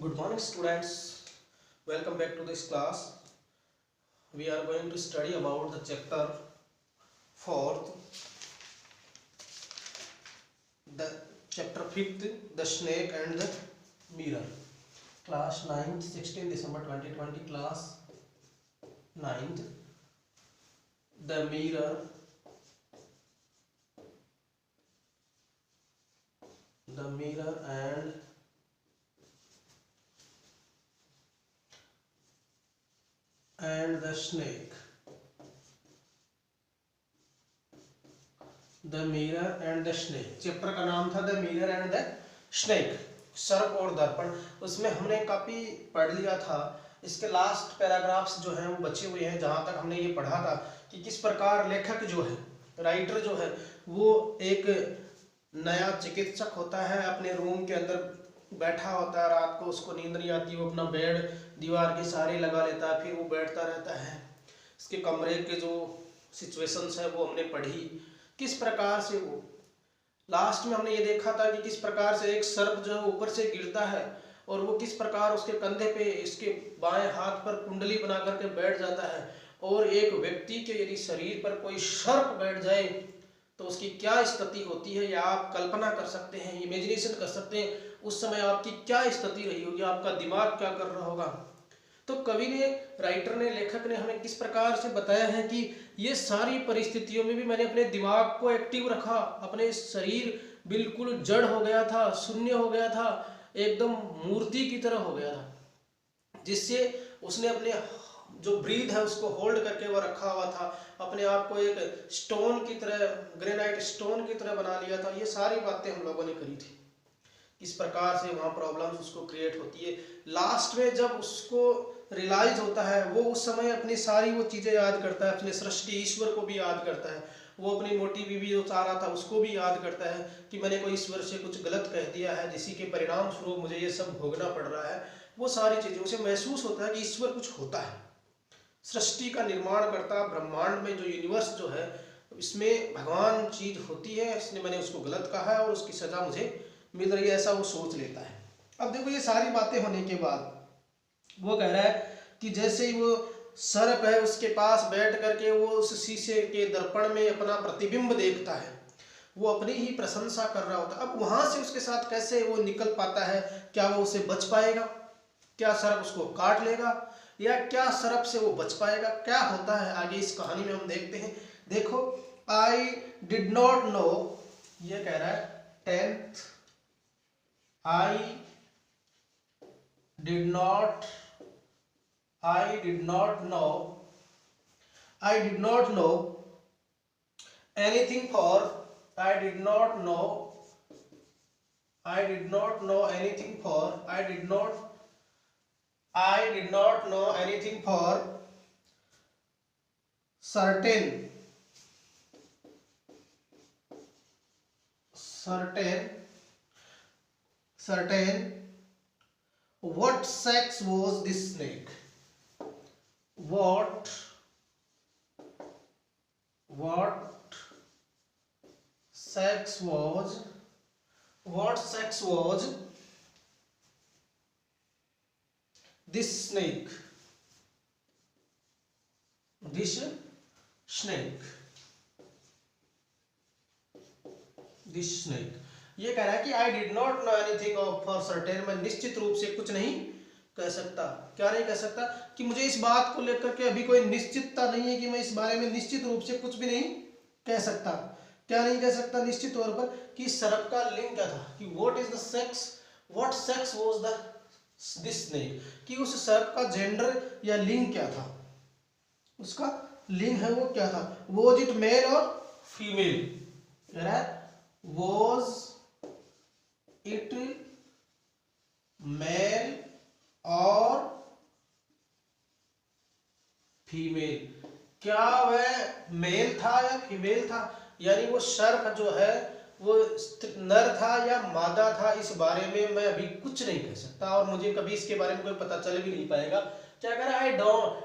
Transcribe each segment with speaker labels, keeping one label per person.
Speaker 1: Good morning, students. Welcome back to this class. We are going to study about the chapter 4th, the chapter 5th, the snake and the mirror. Class 9th, 16 December 2020, class 9th, the mirror, and the snake. The mirror and the snake. Chapter का नाम था the mirror and the snake, सर्प और दर्पण। उसमें हमने काफी पढ़ लिया था। इसके लास्ट पैराग्राफ्स जो हैं वो बचे हुए हैं। जहां तक हमने ये पढ़ा था कि किस प्रकार लेखक जो है, राइटर जो है, वो एक नया चिकित्सक होता है, अपने रूम के अंदर बैठा होता है, रात को उसको नींद नहीं आती, वो अपना बेड दीवार के सहारे लगा लेता है, फिर वो बैठता रहता है। इसके कमरे के जो सिचुएशंस है वो हमने पढ़ी, किस प्रकार से वो लास्ट में हमने ये देखा था कि किस प्रकार से एक सर्प जो है ऊपर से गिरता है और वो किस प्रकार उसके कंधे पे, इसके बाएं हाथ पर कुंडली बना करके बैठ जाता है। और एक व्यक्ति के यदि शरीर पर कोई सर्प बैठ जाए तो उसकी क्या स्थिति होती है, या आप कल्पना कर सकते हैं, इमेजिनेशन कर सकते हैं उस समय आपकी क्या स्थिति रही होगी, आपका दिमाग क्या कर रहा होगा। तो कवि ने, राइटर ने, लेखक ने हमें किस प्रकार से बताया है कि ये सारी परिस्थितियों में भी मैंने अपने दिमाग को एक्टिव रखा, अपने शरीर बिल्कुल जड़ हो गया था, शून्य हो गया था, एकदम मूर्ति की तरह हो गया था, जिससे उसने अपने जो ब्रीथ है उसको होल्ड करके वो रखा हुआ था, अपने आप को एक स्टोन की तरह, ग्रेनाइट स्टोन की तरह बना लिया था। ये सारी बातें हम लोगों ने करी थी, किस प्रकार से वहाँ प्रॉब्लम्स उसको क्रिएट होती है। लास्ट में जब उसको रियलाइज होता है, वो उस समय अपनी सारी वो चीज़ें याद करता है, अपने सृष्टि ईश्वर को भी याद करता है, वो अपनी मोटी बीवी जो चाह रहा था उसको भी याद करता है कि मैंने कोई ईश्वर से कुछ गलत कह दिया है, जिसी के परिणाम स्वरूप मुझे ये सब भोगना पड़ रहा है। वो सारी चीज़ें उसे महसूस होता है कि ईश्वर कुछ होता है, सृष्टि का निर्माण करता, ब्रह्मांड में जो यूनिवर्स जो है इसमें भगवान चीज होती है, इसने मैंने उसको गलत कहा है और उसकी सजा मुझे मिल रही है, ऐसा वो सोच लेता है। अब देखो ये सारी बातें होने के बाद वो कह रहा है कि जैसे ही वो सर्प है उसके पास बैठ करके वो उस शीशे के दर्पण में अपना प्रतिबिंब देखता है, वो अपनी ही प्रशंसा कर रहा होता है। अब वहां से उसके साथ कैसे वो निकल पाता है, क्या वो उसे बच पाएगा, क्या सर्प उसको काट लेगा, या क्या सर्प से वो बच पाएगा, क्या होता है आगे इस कहानी में हम देखते हैं। देखो, आई डिड नॉट नो, ये कह रहा है 10th, I did not know anything for I did not know anything for certain what sex was this snake, what sex was this snake, ये कह रहा है कि आई did not know anything of for certain, मैं निश्चित रूप से कुछ नहीं कह सकता। क्या नहीं कह सकता? कि मुझे इस बात को लेकर के अभी कोई निश्चितता नहीं है, कि मैं इस बारे में निश्चित रूप से कुछ भी नहीं कह सकता। क्या नहीं कह सकता निश्चित तौर पर? कि सर्प का लिंग क्या था, कि what sex was this snake, कि उस सर्प का जेंडर या लिंग क्या था, उसका लिंग है वो क्या था, वॉज इट मेल और फीमेल, कह रहा है वॉज इट मेल और फीमेल, क्या वह मेल था या फीमेल था, यानी वो सर्प जो है वो नर था या मादा था, इस बारे में मैं अभी कुछ नहीं कह सकता और मुझे कभी इसके बारे में कोई पता चल भी नहीं पाएगा। क्या कह रहा है,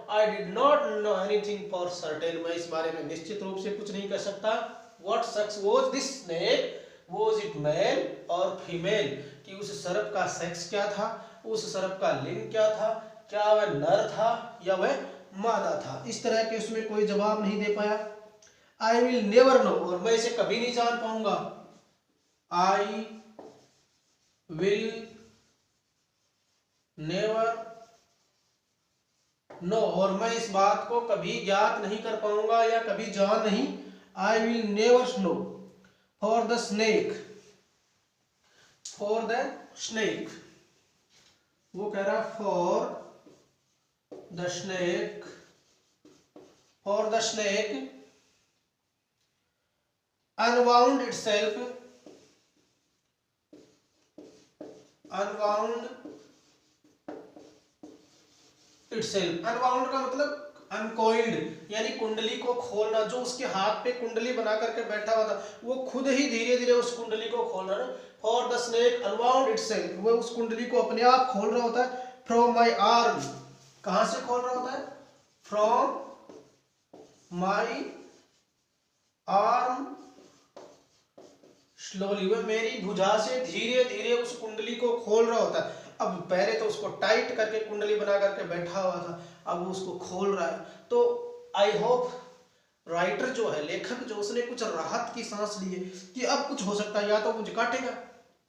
Speaker 1: आई did not know anything for certain, मैं इस बारे में निश्चित रूप से कुछ नहीं कह सकता। What sex was this snake, was it male और फीमेल, कि उस सर्प का सेक्स क्या था, उस सर्प का लिंग क्या था, क्या वह नर था या वह मादा था। इस तरह के उसमें कोई जवाब नहीं दे पाया। आई विल नेवर नो, और मैं इसे कभी नहीं जान पाऊंगा। आई विल नेवर नो, और मैं इस बात को कभी ज्ञात नहीं कर पाऊंगा या कभी जान नहीं। I will never know for the snake, for the snake, वो कह रहा for the snake, for the snake unwound itself, unwound itself, unwound का मतलब अनकॉइल्ड यानी कुंडली को खोलना। जो उसके हाथ पे कुंडली बना करके बैठा हुआ था वो खुद ही धीरे धीरे उस कुंडली को खोल रहा है। For the snake unwound itself, वो उस कुंडली को अपने आप खोल रहा होता है। फ्रॉम माई आर्म, कहां से खोल रहा होता है, फ्रॉम माई आर्म स्लोली, वह मेरी भुजा से धीरे धीरे उस कुंडली को खोल रहा होता है। अब पहले तो उसको टाइट करके कुंडली बना करके बैठा हुआ था, अब वो उसको खोल रहा है। तो आई होप राइटर जो है, लेखक जो, उसने कुछ राहत की सांस ली है कि अब कुछ हो सकता है, या तो मुझे काटेगा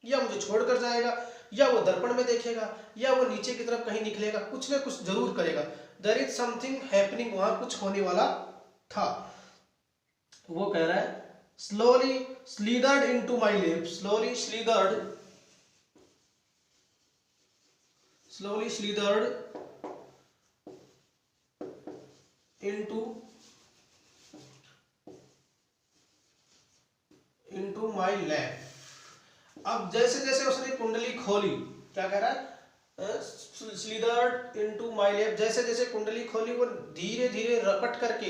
Speaker 1: या मुझे छोड़कर जाएगा या वो दर्पण में देखेगा या वो नीचे की तरफ कहीं निकलेगा, कुछ ना कुछ जरूर करेगा। देयर इज समथिंग हैपनिंग, वहां कुछ होने वाला था। वो कह रहा है slowly slithered into my lap, slowly slithered into my lap। अब जैसे जैसे उसने कुंडली खोली, क्या कह रहा है, स्लिदर्ड इनटू माय लैप, जैसे जैसे कुंडली खोली वो धीरे धीरे रपट करके,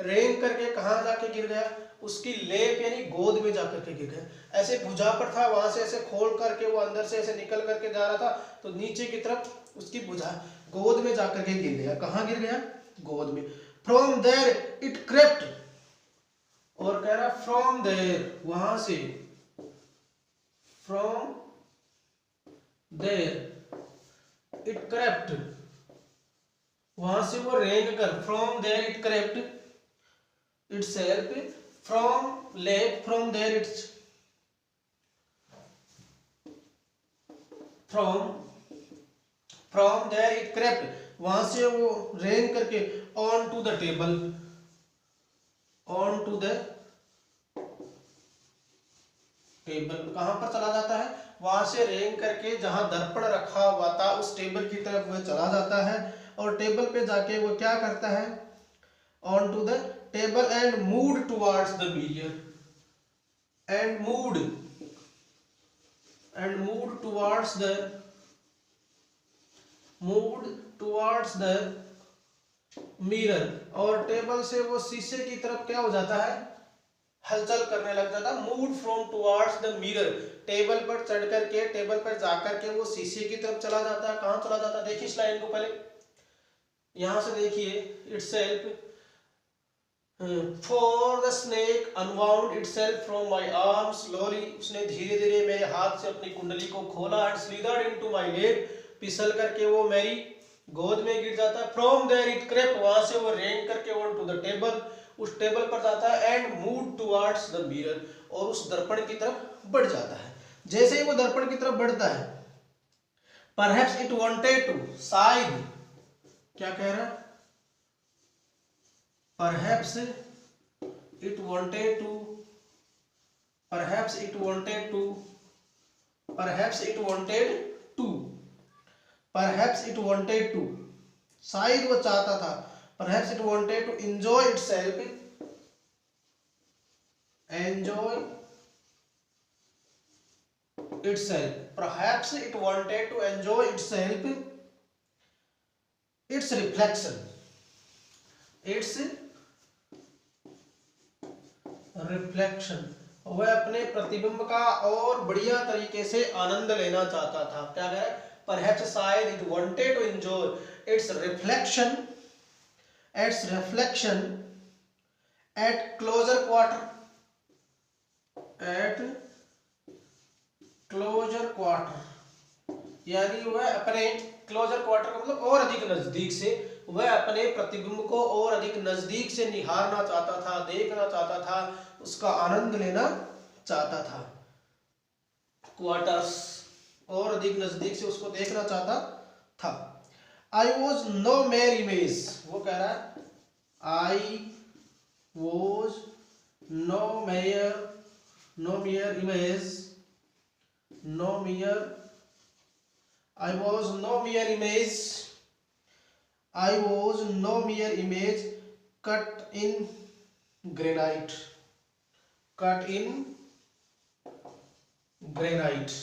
Speaker 1: रेंग करके कहां जाके गिर गया, उसकी लेप यानी गोद में जाकर के गिर गया। ऐसे भुजा पर था, वहां से ऐसे खोल करके वो अंदर से ऐसे निकल करके जा रहा था, तो नीचे की तरफ उसकी भुजा गोद में जाकर के गिर गया। कहां गिर गया, गोद में। फ्रॉम देयर इट क्रेप्ट, और कह रहा फ्रॉम देयर, वहां से, फ्रॉम देयर इट क्रेप्ट, वहां से वो रेंग कर, from there it crept itself from lake, from there it's from there it crept, वहां से वो रेंग करके on to the table, on to the table, कहां पर चला जाता है, वहां से रेंग करके जहां दर्पण रखा हुआ था उस टेबल की तरफ वह चला जाता है। और टेबल पे जाके वो क्या करता है, on to the table and moved towards the mirror, and moved towards the mirror, और टेबल से वो शीशे की तरफ क्या हो जाता है, हलचल करने लग जाता है। Move from towards the mirror, table पर चढ़ करके, टेबल पर जाकर के वो शीशे की तरफ चला जाता है। कहां चला जाता है, देखिए इस लाइन को पहले यहां से देखिए, itself For the snake unwound itself from my arm slowly, उसने धीरे धीरे मेरे हाथ से अपनी कुंडली को खोला, and slithered into my lap, फिसल करके वो मेरी गोद में गिर जाता है। From there it crept, वहां से वो रेंग करके on to the table, उस टेबल पर जाता है, and moved towards the mirror, और उस दर्पण की तरफ बढ़ जाता है। जैसे ही वो दर्पण की तरफ बढ़ता है, perhaps it wanted to, शायद, क्या कह रहा है, perhaps it wanted to, perhaps it wanted to, perhaps it wanted to, perhaps it wanted to, शायद वो चाहता था, perhaps it wanted to enjoy itself, enjoy itself, perhaps it wanted to enjoy itself, its reflection, its reflection, वह अपने प्रतिबिंब का और बढ़िया तरीके से आनंद लेना चाहता था। क्या कह रहा है, परहैप्स, शायद, it wanted to enjoy its reflection at closer quarter, at closer quarter, यानी वह अपने क्लोजर क्वार्टर का मतलब और अधिक नजदीक से, वह अपने प्रतिबिंब को और अधिक नजदीक से निहारना चाहता था, देखना चाहता था, उसका आनंद लेना चाहता था। क्वार्टर्स, और अधिक नजदीक से उसको देखना चाहता था। I was no mere image, वो कह रहा है I was no mere image, no mere, I was no mere image, I was no mere image cut in granite, cut in granite,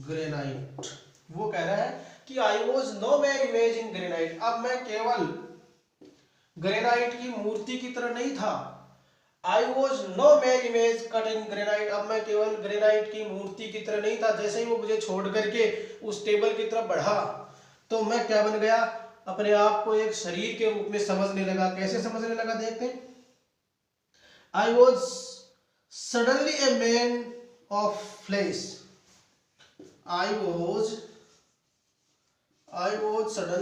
Speaker 1: granite। वो कह रहा है कि I was no mere image in granite, अब मैं केवल granite की मूर्ति की तरह नहीं था। I was no mere image cut in granite, अब मैं केवल ग्रेनाइट की मूर्ति की तरह नहीं था। जैसे ही वो मुझे छोड़ करके उस टेबल की तरफ बढ़ा तो मैं क्या बन गया, अपने आप को एक शरीर के रूप में समझने लगा। कैसे समझने लगा देखते हैं। I was suddenly a man of flesh, I was suddenly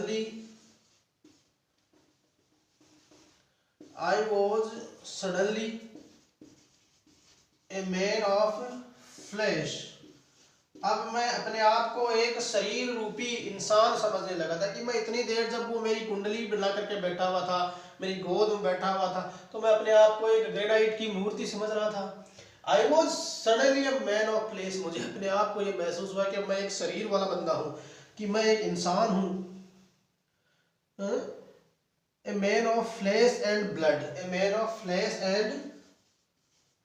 Speaker 1: a man of flesh, अब मैं अपने आप को एक शरीर रूपी इंसान समझने लगा था। कि मैं इतनी देर जब वो मेरी कुंडली बना करके बैठा हुआ था, मेरी गोद में बैठा हुआ था, तो मैं अपने आप को एक ग्रेनाइट की मूर्ति समझ रहा था। I was suddenly a man of flesh, मुझे अपने आप को ये महसूस हुआ कि मैं एक शरीर वाला बंदा हूँ, कि मैं एक इंसान हूँ। A man of flesh and blood, a man of flesh and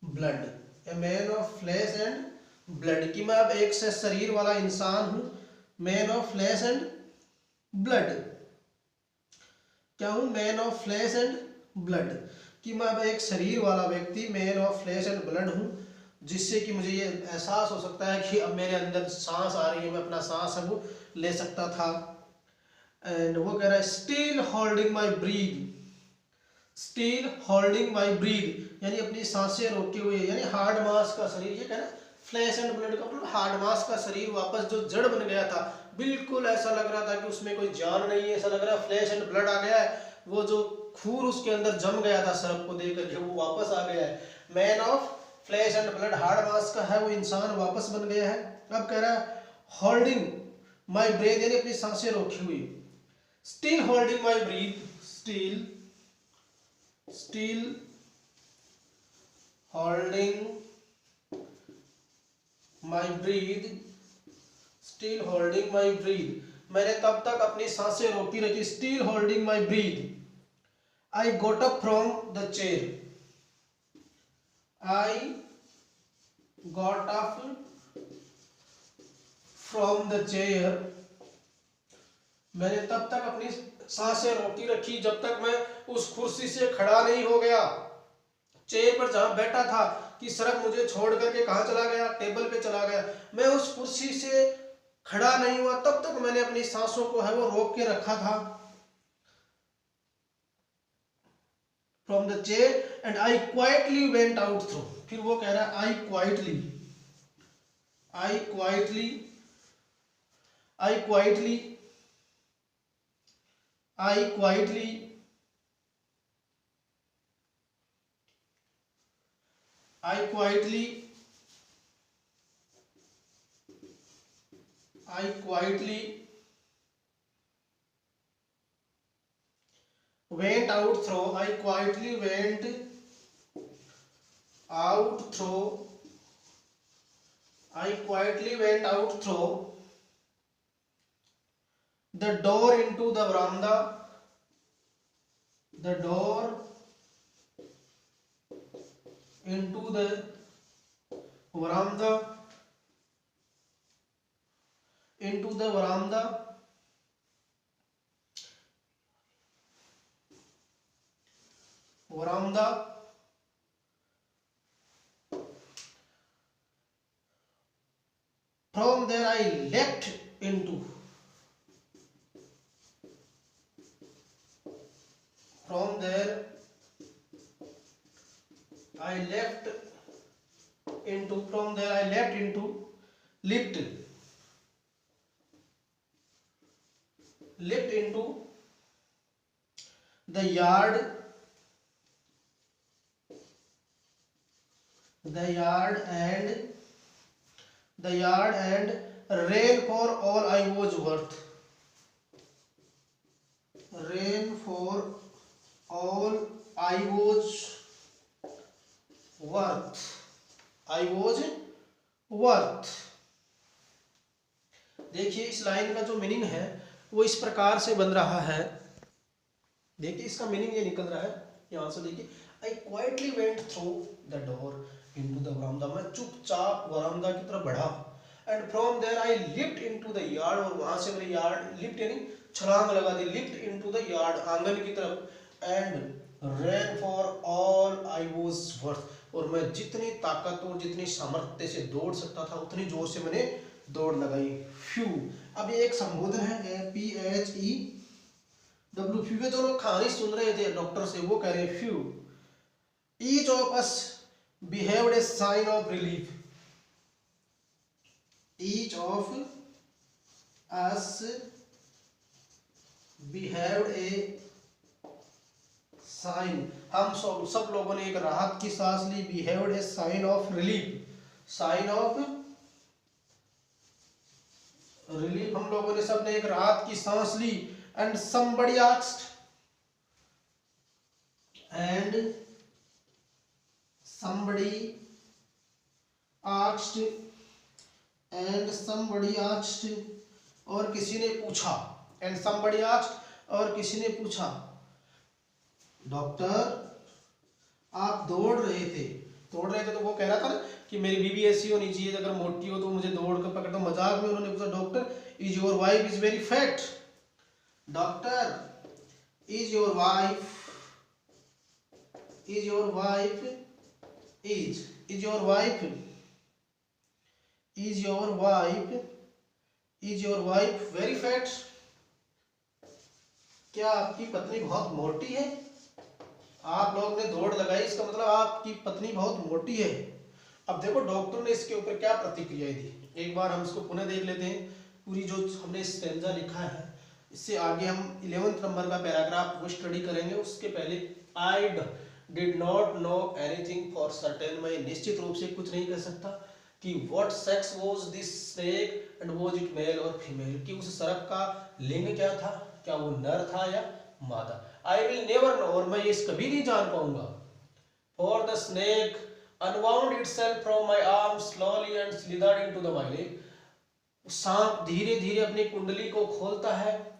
Speaker 1: blood, a man of flesh and blood, कि मैं अब एक से शरीर वाला इंसान हूं। Man of flesh and blood, क्या हूं, man of flesh and blood, कि मैं अब एक शरीर वाला व्यक्ति, man of flesh and blood हूं। जिससे कि मुझे ये एहसास हो सकता है कि अब मेरे अंदर सांस आ रही है, मैं अपना सांस अब ले सकता था। एंड वो कह रहा है still holding my breath, still holding my breath, यानी अपनी सांसें रोके हुए, यानी हार्ड मास का शरीर, ये कहना फ्लैश एंड ब्लड का मतलब हार्ड मास का शरीर वापस जो जड़ बन गया था, बिल्कुल ऐसा लग रहा था कि उसमें कोई जान नहीं है, ऐसा लग रहा है फ्लैश एंड ब्लड आ गया है। वो जो खूर उसके अंदर जम गया था सर्प को देख करके, वो वापस आ गया है। Man of flash and blood, hard mass का है वो इंसान, वापस बन गया है। अब कह रहा है होल्डिंग माई ब्रेथ, यानी अपनी सांसें रोकी हुई। Still holding my breath, still holding my breath, still holding my breath, मैंने तब तक अपनी सांसें रोकी रखी। still holding my breath, I got up from the chair, I got up from the chair, मैंने तब तक अपनी सांसें रोकी रखी जब तक मैं उस कुर्सी से खड़ा नहीं हो गया। चेयर पर जहां बैठा था कि सरक मुझे छोड़ करके कहां चला गया, टेबल पे चला गया। मैं उस कुर्सी से खड़ा नहीं हुआ तब तक मैंने अपनी सांसों को है वो रोक के रखा था। From the chair and I quietly went out through, फिर वो कह रहा है आई quietly I quietly went out through, I quietly went out through, I quietly went out through the door into the veranda, the door into the veranda, into the veranda, veranda. From there I leapt into, from there I leapt into, from there I leapt into, leaped into the yard and ran for all I was worth. Ran for all I was worth. I was worth. देखिए इस line का जो meaning है वो इस प्रकार से बन रहा है। देखिए इसका मीनिंग ये निकल रहा है, यहाँ से देखिए, I quietly went through the door into the verandah, मैं चुपचाप वरामदा की तरफ बढ़ा, and from there I leapt into the yard, और वहां से मैंने यार्ड, लिफ्ट यानी छलांग लगा दी, लिफ्ट इनटू द यार्ड, आंगन की तरफ, and ran for all I was worth, और मैं जितनी ताकत और जितनी सामर्थ्य से दौड़ सकता था उतनी जोर से मैंने दौड़ लगाई। फ्यू, अब ये एक संबोधन है, PHEW, फ्यू। जो लोग कहानी सुन रहे थे डॉक्टर से, वो कह रहे हैं phew, each of us heaved a sigh of relief, each of us heaved a sigh, हम सब लोगों ने एक राहत की सांस ली, heaved a sigh of relief, sigh of relief, हम लोगों ने सबने एक राहत की सांस ली, and somebody asked, and somebody asked, और किसी ने पूछा, and somebody asked, और किसी ने पूछा, डॉक्टर आप दौड़ रहे थे तो वो कह रहा था ना कि मेरी बीबी ऐसी होनी चाहिए, अगर मोटी हो तो मुझे दौड़ कर पकड़ दो। मजाक में उन्होंने पूछा, doctor is your wife is very fat, doctor is your wife very fat, क्या आपकी पत्नी बहुत मोटी है? आप लोगों ने दौड़ लगाई, इसका मतलब आपकी पत्नी बहुत मोटी है। अब देखो डॉक्टर ने इसके ऊपर क्या प्रतिक्रिया दी, एक बार हम इसको पुनः देख लेते हैं। पूरी जो हमने स्टेंजा लिखा है, इससे आगे हम 11th नंबर का पैराग्राफ वो स्टडी करेंगे। उसके पहले I did not know anything for certain, मैं निश्चित रूप से कुछ नहीं कह सकता कि what sex was this snake and was it male और फीमेल, कि उस सर्प का लिंग क्या था, क्या वो नर था या मादा। आई विल नेवर नो, और मैं ये कभी नहीं जान पाऊंगा। For the snake unwound itself from my arm slowly and slithered into the my leg, सांप धीरे धीरे अपनी कुंडली को खोलता है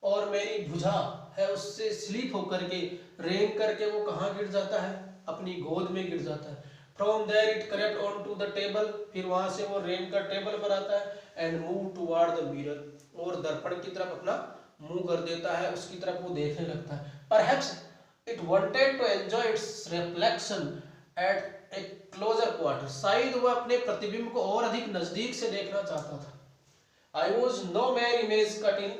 Speaker 1: और मेरी भुजा है उससे स्लिप होकर के, रेंग करके वो कहाँ गिर जाता है, अपनी गोद में गिर जाता है। From there it crept on to the table, फिर वहां से वो रेंग कर टेबल पर आता है, and move toward the mirror, और दर्पण की तरफ अपना मुंह कर देता है, उसकी तरफ वो देखने लगता है। Perhaps it wanted to enjoy its reflection at a closer quarter, शायद वो अपने प्रतिबिंब को और अधिक नजदीक से देखना चाहता था। I was no mere image cut in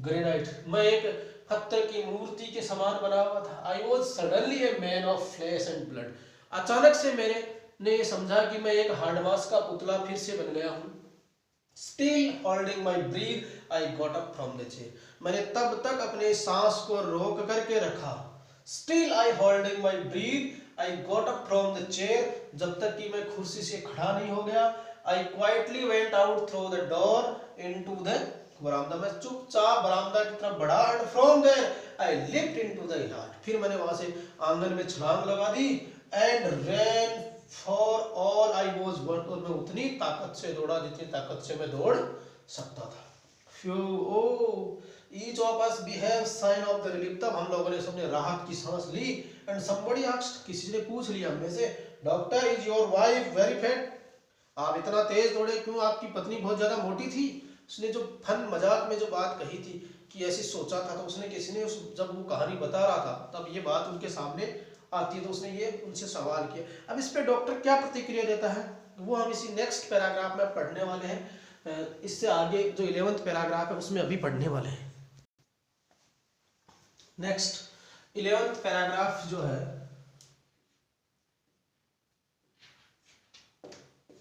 Speaker 1: granite, मैं एक पत्थर की मूर्ति के समान बना हुआ था। I was suddenly a man of flesh and blood, अचानक से मैंने ये समझा कि मैं एक हार्डमास का पुतला फिर से बन गया हूँ। Still holding my breath, I got up from the chair, मैंने तब तक अपने सांस को रोक करके रखा। Still I holding my breath, I got up from the chair, जब तक कि मैं कुर्सी से खड़ा नहीं हो गया। I quietly went out through the door into the veranda, मैं चुपचाप बरामदा की तरफ बढ़ा, and from there I leaped into the yard, फिर मैंने वहां से आंगन में छलांग लगा दी, and ran for all I was worth, और मैं उतनी ताकत से दौड़ा जितनी ताकत से मैं दौड़ सकता था। Few, oh, each of us behave sign of the relief, तब हम लोगों ने सबने राहत की सांस ली, and somebody asked, किसी ने पूछ लिया में से, doctor is your wife very fat, आप इतना तेज दौड़े क्यों, आपकी पत्नी बहुत ज्यादा मोटी थी? उसने जो फन मजाक में जो बात कही थी कि ऐसे सोचा था, तो उसने किसी ने जब वो कहानी बता रहा था तब ये बात उनके सामने आती है, तो उसने ये उनसे सवाल किया। अब इस पे डॉक्टर क्या प्रतिक्रिया देता है वो हम इसी नेक्स्ट पैराग्राफ में पढ़ने वाले हैं। इससे आगे जो 11th पैराग्राफ है उसमें अभी पढ़ने वाले हैं। नेक्स्ट 11th पैराग्राफ जो है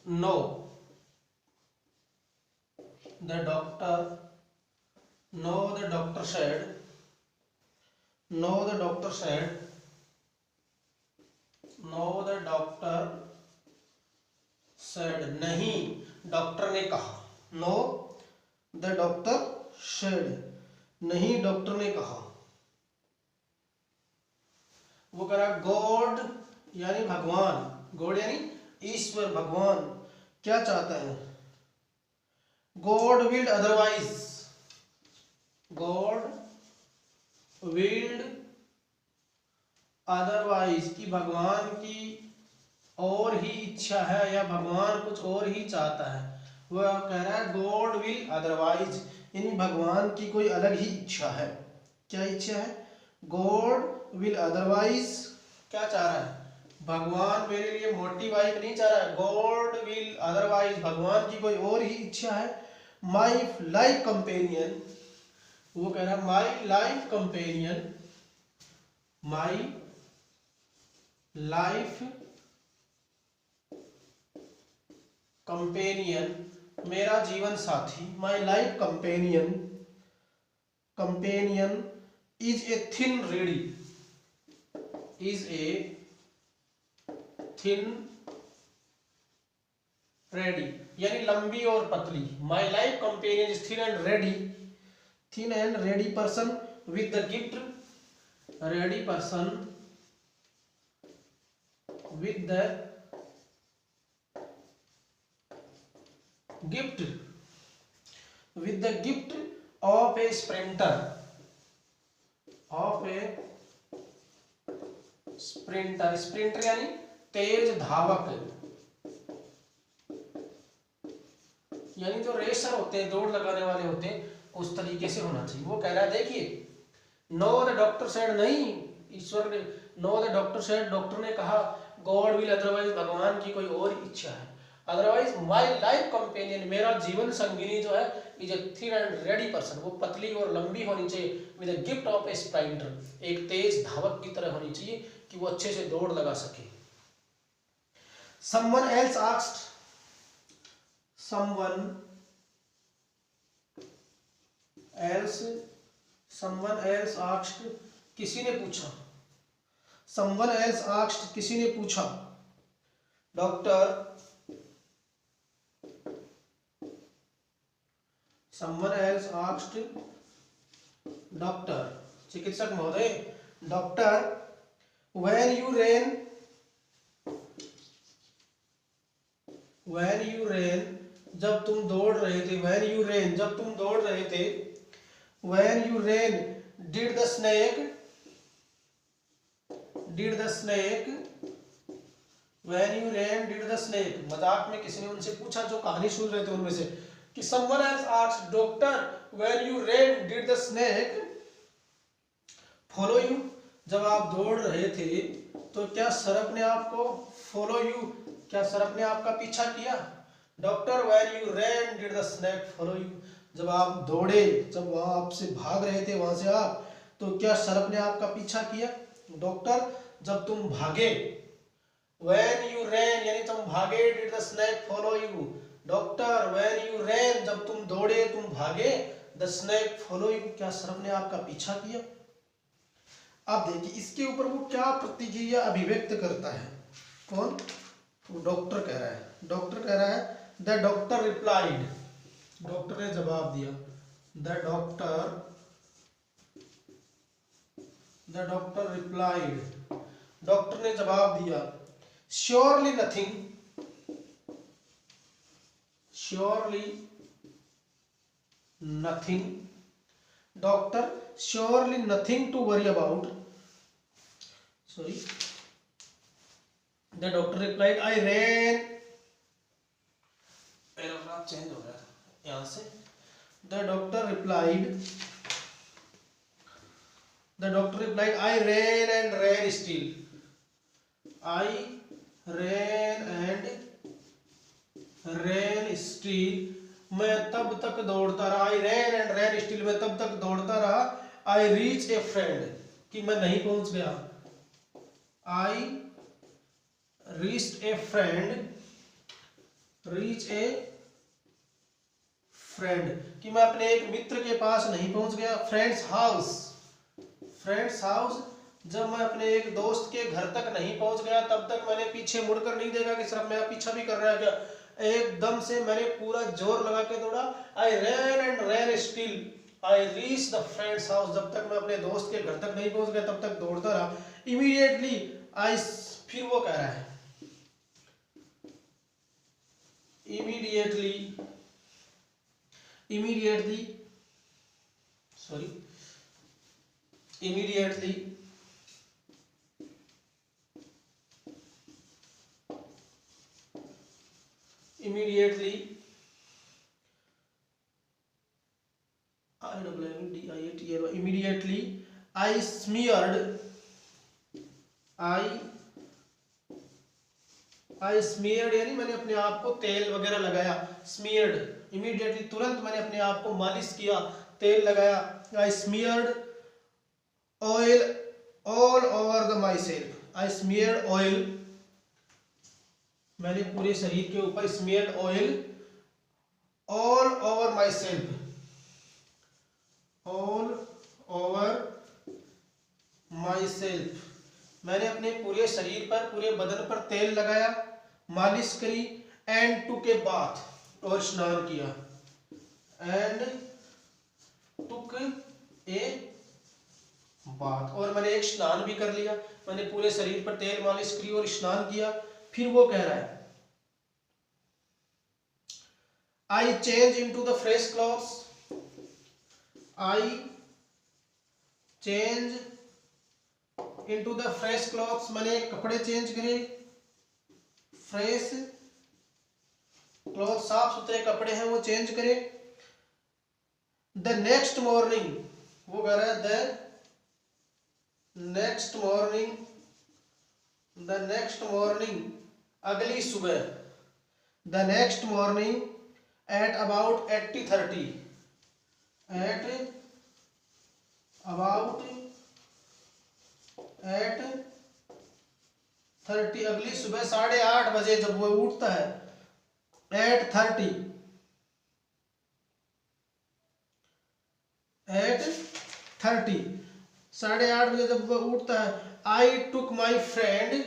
Speaker 1: know the doctor know the doctor said know the doctor said know the doctor said नहीं डॉक्टर ने कहा। नो द डॉक्टर सेड नहीं डॉक्टर ने कहा। वो कह रहा गॉड यानी भगवान, गॉड यानी ईश्वर भगवान क्या चाहता है, God willed otherwise, God willed otherwise कि भगवान की और ही इच्छा है या भगवान कुछ और ही चाहता है। वह कह रहा है गॉड विल अदरवाइज यानी भगवान की कोई अलग ही इच्छा है। क्या इच्छा है, गॉड विल अदरवाइज क्या चाह रहा है, भगवान मेरे लिए मोटी बाइक नहीं चाह रहा है, गॉड विल अदरवाइज भगवान की कोई और ही इच्छा है। माई लाइफ कंपेनियन, वो कह रहा है my life companion, my life companion मेरा जीवन साथी, my life companion, companion is a thin ready, is a thin ready यानी लंबी और पतली। My life companion is thin and ready, thin and ready person with the gift, ready person with the gift, with the gift of a sprinter, of a sprinter, sprinter यानी तेज धावक, यानी जो racer होते हैं, दौड़ लगाने वाले होते हैं, उस तरीके से होना चाहिए। वो कह रहा है देखिए नो द डॉक्टर सेड नहीं ईश्वर ने, know the doctor said doctor ने कहा, गॉड विल अदरवाइज भगवान की कोई और इच्छा है, अदरवाइज माई लाइफ कंपेनियन मेरा जीवन संगिनी जो है is a thin and ready person, वो पतली और लंबी होनी चाहिए, with a gift of A sprinter एक तेज धावक की तरह होनी चाहिए कि वो अच्छे से दौड़ लगा सके। someone else asked, someone else asked किसी ने पूछा, someone else asked किसी ने पूछा, doctor someone else asked doctor चिकित्सक महोदय, डॉक्टर when you ran जब तुम दौड़ रहे थे, when you ran जब तुम दौड़ रहे थे, when you ran did the snake when you ran did the snake मजाक में किसी ने उनसे पूछा जो कहानी सुन रहे थे उनमें से कि someone else asked doctor when you ran did the snake follow you जब आप दौड़ रहे थे तो क्या सर्प ने आपको follow you क्या सर्प ने आपका पीछा किया। Doctor when you ran did the snake follow you जब आप दौड़े, जब वहां आपसे भाग रहे थे वहां से आप, तो क्या सर्प ने आपका पीछा किया। डॉक्टर जब तुम भागे, when you ran यानी तुम भागे, did the snake follow you doctor when you ran जब तुम दौड़े तुम भागे, the snake follow you क्या सर्प ने आपका पीछा किया। आप देखिए इसके ऊपर वो क्या प्रतिक्रिया अभिव्यक्त करता है, कौन, वो डॉक्टर कह रहा है, डॉक्टर कह रहा है द डॉक्टर रिप्लाइड डॉक्टर ने जवाब दिया, द डॉक्टर रिप्लाइड डॉक्टर ने जवाब दिया, surely nothing doctor surely nothing to worry about sorry the doctor replied I ran paragraph change हो गया यहां से, the doctor replied I ran and ran still I ran and ran still मैं तब तक दौड़ता रहा, I ran and ran still मैं तब तक दौड़ता रहा, I reached a friend कि मैं नहीं पहुंच गया, I reached a friend reach a friend, कि मैं अपने एक मित्र के पास नहीं पहुंच गया। फ्रेंड्स हाउस, फ्रेंड्स हाउस, जब मैं अपने एक दोस्त के घर तक नहीं पहुंच गया तब तक मैंने पीछे मुड़कर नहीं देखा कि सिर्फ मेरा पीछा भी कर रहा है क्या, एकदम से मैंने पूरा जोर लगा के दौड़ा। I ran and ran still I reach the friend's house, जब तक मैं अपने दोस्त के घर तक नहीं पहुंच गया तब तक दौड़ता रहा। इमीडिएटली आई, फिर वो कह रहा है immediately, immediately sorry immediately immediately immediately I smeared I smeared यानी मैंने अपने आप को तेल वगैरह लगाया। smeared immediately तुरंत मैंने अपने आप को मालिश किया, तेल लगाया। I smeared oil all over the myself, I smeared oil, मैंने पूरे शरीर के ऊपर smeared oil all over myself, all over myself, मैंने अपने पूरे शरीर पर, पूरे बदन पर तेल लगाया, मालिश करी। एंड टुक ए बाथ, और स्नान किया। एंड टुक ए बाथ, और मैंने एक स्नान भी कर लिया। मैंने पूरे शरीर पर तेल मालिश करी और स्नान किया। फिर वो कह रहा है I change into the fresh clothes, I change into the fresh clothes, मैंने कपड़े चेंज करे। फ्रेश क्लॉथ, साफ सुथरे कपड़े हैं वो चेंज करे। द नेक्स्ट मॉर्निंग, वो कह रहा है the next morning, the next morning, अगली सुबह। The next morning at about 80:30, at about 8:30, अगली सुबह 8:30 बजे जब वो उठता है। 8:30, 8:30 बजे जब वो उठता है। आई टुक माई फ्रेंड,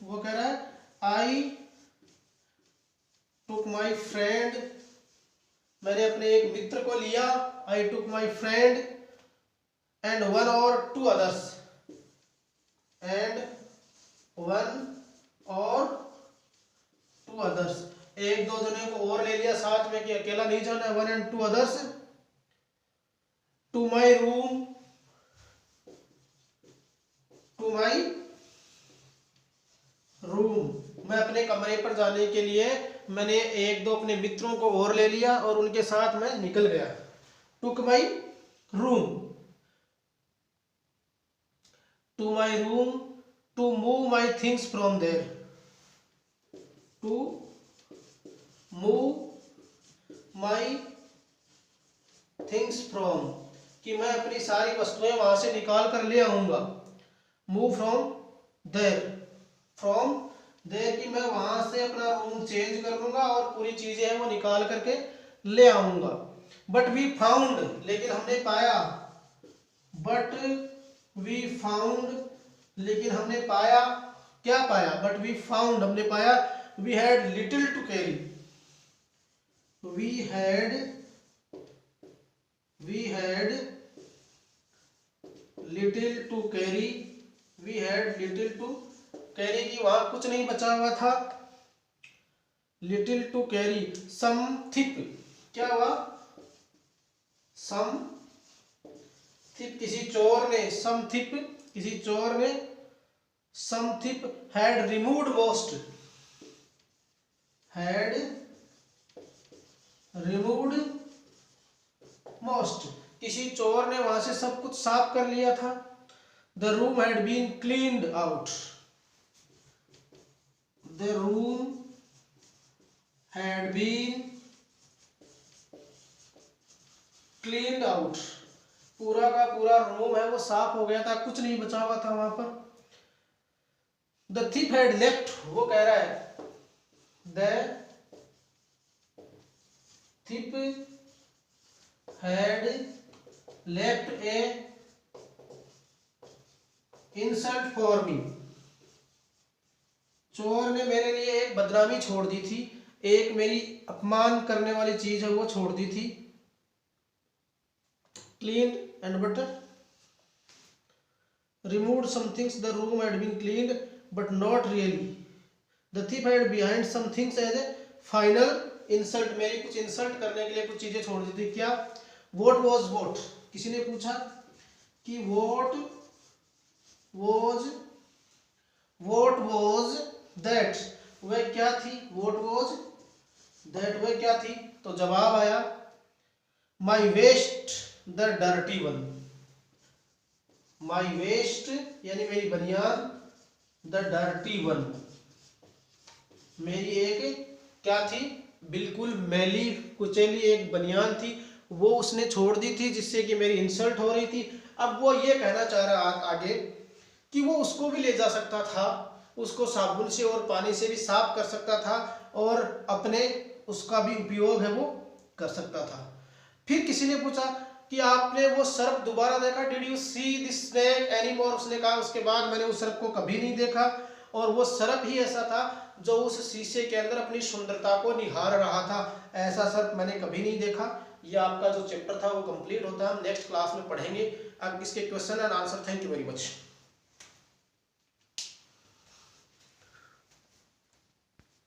Speaker 1: वो कह रहा है आई टुक माई फ्रेंड, मैंने अपने एक मित्र को लिया। I took my friend and 1 or 2 others, and 1 or 2 others, एक दो जने को और ले लिया साथ में कि अकेला नहीं जाना है। 1 and 2 others to my room, to my room, मैं अपने कमरे पर जाने के लिए मैंने एक दो अपने मित्रों को और ले लिया और उनके साथ मैं निकल गया। Took my room, to my room to move my things from there, to move my things from, कि मैं अपनी सारी वस्तुएं वहां से निकाल कर ले आऊंगा। move from there, from there, कि मैं वहां से अपना रूम चेंज कर लूंगा और पूरी चीजें हैं वो निकाल करके ले आऊंगा। बट वी फाउंड, लेकिन हमने पाया। बट वी फाउंड, लेकिन हमने पाया। क्या पाया? बट वी फाउंड, हमने पाया। We had little to carry, we had little to carry, we had little to carry, की वहां कुछ नहीं बचा हुआ था। लिटिल टू कैरी, सम थिप, क्या हुआ? सम थिप, किसी चोर ने, सम थिप, किसी चोर ने, some thief had removed most, had removed most, किसी चोर ने वहां से सब कुछ साफ कर लिया था। The room had been cleaned out, the room had been cleaned out, पूरा का पूरा रूम है वो साफ हो गया था, कुछ नहीं बचा हुआ था वहां पर। द थिप हैड लेफ्ट, वो कह रहा है the thief had left a insult for me. चोर ने मेरे लिए एक बदनामी छोड़ दी थी, एक मेरी अपमान करने वाली चीज है वो छोड़ दी थी. Cleaned and butter. Removed some things. The room had been cleaned, but not really. The thief had behind some things as a final insult. मेरी कुछ इंसल्ट करने के लिए कुछ चीजें छोड़ दी थी. क्या? What was what? किसी ने पूछा कि what was that? वह क्या थी? What was that? वह क्या थी? तो जवाब आया my waist, the dirty one. My waist यानी मेरी बनियान, the dirty one मेरी एक क्या थी? बिल्कुल मैली कुचैली एक बनियान थी, वो उसने छोड़ दी थी जिससे कि मेरी इंसल्ट हो रही थी. अब वो ये कहना चाह रहा आगे कि वो उसको भी ले जा सकता था, उसको साबुन से और पानी से भी साफ कर सकता था और अपने उसका भी उपयोग है वो कर सकता था. फिर किसी ने पूछा कि आपने वो सर्प दोबारा देखा? Did you see this snake anymore? उसने कहा उसके बाद मैंने उस सर्प को कभी नहीं देखा, और वो सर्प ही ऐसा था जो उस शीशे के अंदर अपनी सुंदरता को निहार रहा था. ऐसा सर्प मैंने कभी नहीं देखा. ये आपका जो चैप्टर था वो कंप्लीट होता है, हम नेक्स्ट क्लास में पढ़ेंगे. अब इसके question and answer. Thank you very much.